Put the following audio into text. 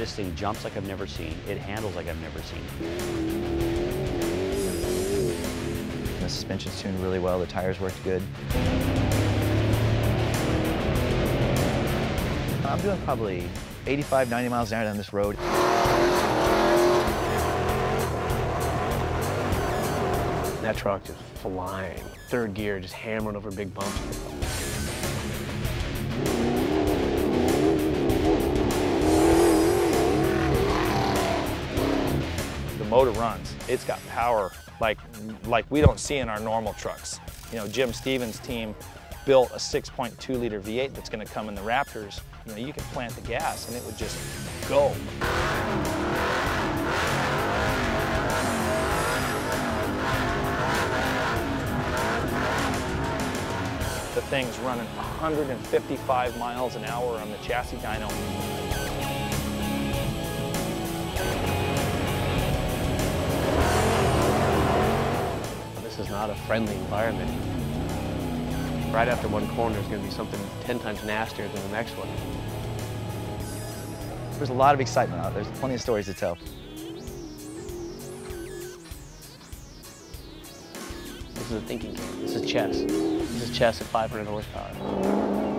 This thing jumps like I've never seen. It handles like I've never seen. The suspension's tuned really well. The tires worked good. I'm doing probably 85, 90 miles an hour down this road. That truck just flying. Third gear, just hammering over big bumps. The motor runs. It's got power like we don't see in our normal trucks. You know, Jim Stevens' team built a 6.2 liter V8 that's going to come in the Raptors. You know, you can plant the gas and it would just go. The thing's running 155 miles an hour on the chassis dyno. This is not a friendly environment. Right after one corner is going to be something 10 times nastier than the next one. There's a lot of excitement out there. There's plenty of stories to tell. This is a thinking game. This is chess. This is chess at 500 horsepower.